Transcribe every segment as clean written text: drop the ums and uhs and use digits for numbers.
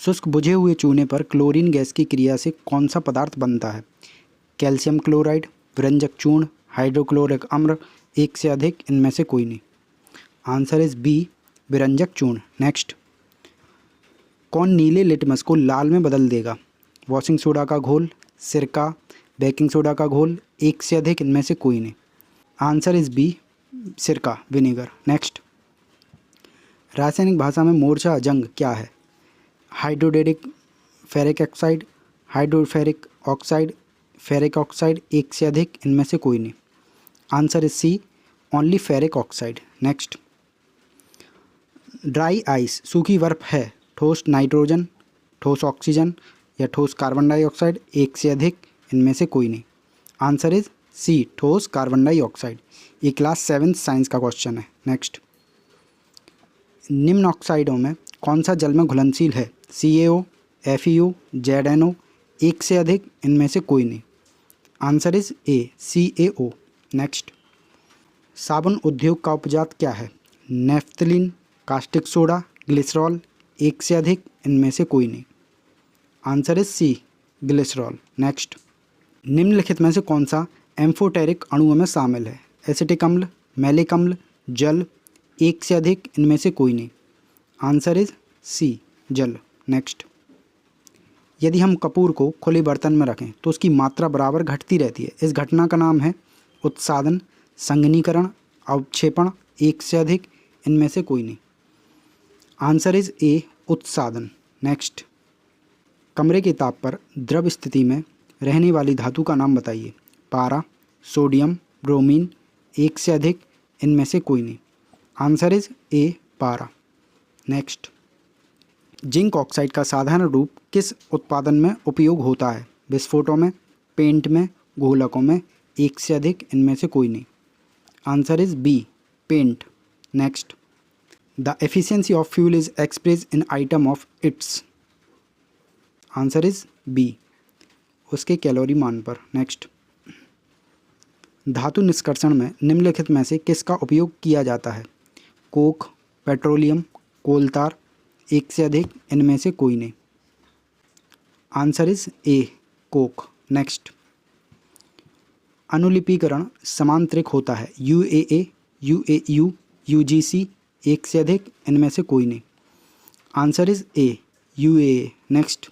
शुष्क बुझे हुए चूने पर क्लोरीन गैस की क्रिया से कौन सा पदार्थ बनता है? कैल्शियम क्लोराइड, विरंजक चूर्ण, हाइड्रोक्लोरिक अम्ल, एक से अधिक, इनमें से कोई नहीं। आंसर इज बी, विरंजक चूर्ण। नेक्स्ट, कौन नीले लिटमस को लाल में बदल देगा? वॉशिंग सोडा का घोल, सिरका, बेकिंग सोडा का घोल, एक से अधिक, इनमें से कोई नहीं। आंसर इज बी, सिरका, विनेगर। नेक्स्ट, रासायनिक भाषा में मोर्चा जंग क्या है? हाइड्रोडेरिक ferric oxide, hydroferric oxide, ferric oxide, एक से अधिक, इनमें से कोई नहीं। Answer is C, only ferric oxide. Next, dry ice सूखी बर्फ है ठोस नाइट्रोजन, ठोस ऑक्सीजन या ठोस कार्बन डाइऑक्साइड, एक से अधिक, इनमें से कोई नहीं। आंसर इज सी, ठोस कार्बन डाइऑक्साइड। ये क्लास 7 साइंस का क्वेश्चन है। नेक्स्ट, निम्न ऑक्साइडों में कौन सा जल में घुलनशील है? CaO, FeO, ZnO, एक से अधिक, इनमें से कोई नहीं। Answer is A, CaO। Next, साबुन उद्योग का उपजात क्या है? नेफ्थलीन, कास्टिक सोडा, ग्लिसरॉल, एक से अधिक, इनमें से कोई नहीं। Answer is C, glycerol. Next, निम्नलिखित में से कौन सा एम्फोटेरिक अणुओं में शामिल है? एसिटिक अम्ल, मैलिक अम्ल, जल, एक से अधिक, इनमें से कोई नहीं। आंसर इज सी, जल। नेक्स्ट, यदि हम कपूर को खुले बर्तन में रखें तो उसकी मात्रा बराबर घटती रहती है। इस घटना का नाम है उत्सादन, संघनीकरण, अवक्षेपण, एक से अधिक, इनमें से कोई नहीं। आंसर इज ए, उत्सादन। नेक्स्ट, कमरे के ताप पर द्रव स्थिति में रहने वाली धातु का नाम बताइए। पारा, सोडियम, ब्रोमीन, एक से अधिक, इनमें से कोई नहीं। आंसर इज ए, पारा। नेक्स्ट, जिंक ऑक्साइड का साधारण रूप किस उत्पादन में उपयोग होता है? विस्फोटों में, पेंट में, घोलकों में, एक से अधिक, इनमें से कोई नहीं। Answer is B, paint. Next, the efficiency of fuel is express in item of its. Answer is B, उसके कैलोरी मान पर। नेक्स्ट, धातु निष्कर्षण में निम्नलिखित में से किसका उपयोग किया जाता है? कोक, पेट्रोलियम, कोलतार, एक से अधिक, इनमें से कोई नहीं। Answer is A, coke. Next, अनुलिपीकरण समांतरिक होता है। UAA, UAU, UGC, एक से अधिक, इनमें से कोई नहीं। Answer is A, UAA। Next,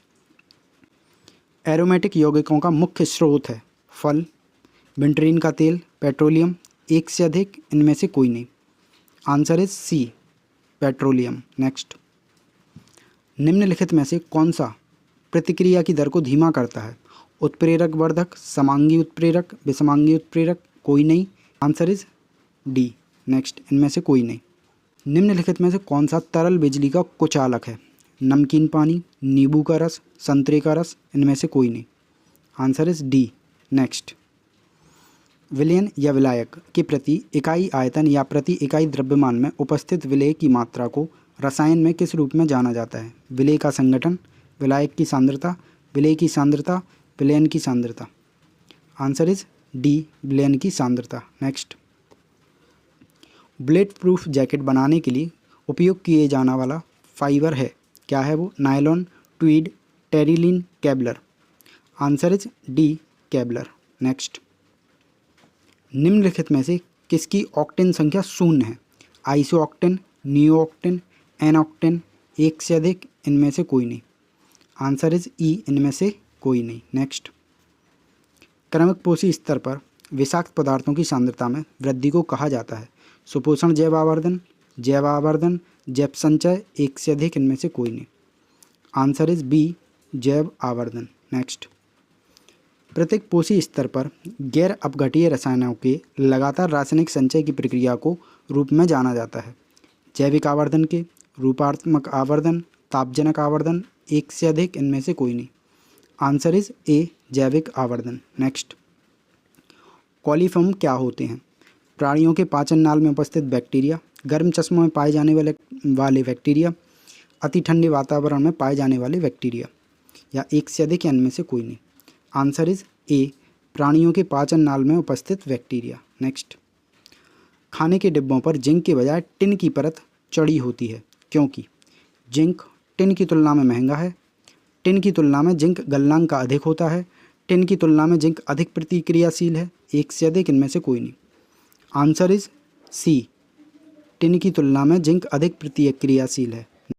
aromatic यौगिकों का मुख्य स्रोत है? फल, विंटरीन का तेल, पेट्रोलियम, एक से अधिक, इनमें से कोई नहीं। Answer is C, petroleum. Next, निम्नलिखित में से कौन सा प्रतिक्रिया की दर को धीमा करता है? उत्प्रेरक वर्धक, समांगी उत्प्रेरक, विषमांगी उत्प्रेरक, कोई नहीं। Answer is D. नेक्स्ट, इनमें से कोई नहीं। निम्नलिखित में से कौन सा तरल बिजली का कुचालक है? नमकीन पानी, नींबू का रस, संतरे का रस, इनमें से कोई नहीं। Answer is D. नेक्स्ट, विलयन या विलायक के प्रति इकाई आयतन या प्रति इकाई द्रव्यमान में उपस्थित विलेय की मात्रा को रसायन में किस रूप में जाना जाता है? विलेय का संगठन, विलायक की सांद्रता, विलेय की सांद्रता, विलयन की सांद्रता। आंसर इज डी, विलयन की सांद्रता। नेक्स्ट, बुलेट प्रूफ जैकेट बनाने के लिए उपयोग किए जाने वाला फाइबर है, क्या है वो? Nylon, tweed, terylene, Kevlar. Answer is D, Kevlar. Next, निम्नलिखित में से किसकी ऑक्टेन संख्या शून्य है? Iso octane, neo octane, N octane, एक से अधिक, इनमें से कोई नहीं। आंसर इज ई, इनमें से कोई नहीं। नेक्स्ट, क्रमिक पोषी स्तर पर विषाक्त पदार्थों की सांद्रता में वृद्धि को कहा जाता है? सुपोषण जैव आवर्धन, जैव आवर्धन, जैव संचय, एक से अधिक, इनमें से कोई नहीं। आंसर इज बी, जैव आवर्धन। नेक्स्ट, प्रत्येक पोषी स्तर पर गैर अपघटीय रसायनों के लगातार रासायनिक संचय की प्रक्रिया को रूप में जाना जाता है? जैविक आवर्धन के, रूपात्मक आवर्धन, तापजनक आवर्धन, एक से अधिक, इनमें से कोई नहीं। आंसर इज ए, जैविक आवर्धन। नेक्स्ट, कॉलीफॉर्म क्या होते हैं? प्राणियों के पाचन नाल में उपस्थित बैक्टीरिया, गर्म चश्मों में पाए जाने वाले बैक्टीरिया, अति ठंडे वातावरण में पाए जाने वाले बैक्टीरिया, या एक से अधिक, या इनमें से कोई नहीं। आंसर इज ए, प्राणियों के पाचन नाल में उपस्थित बैक्टीरिया। नेक्स्ट, खाने के डिब्बों पर जिंक के बजाय टिन की परत चढ़ी होती है, क्योंकि जिंक टिन की तुलना में महंगा है, टिन की तुलना में जिंक गलनांक का अधिक होता है। टिन की तुलना में जिंक अधिक प्रतिक्रियाशील है। एक से अधिक, इनमें से कोई नहीं। आंसर इज सी, टिन की तुलना में जिंक अधिक प्रतिक्रियाशील है।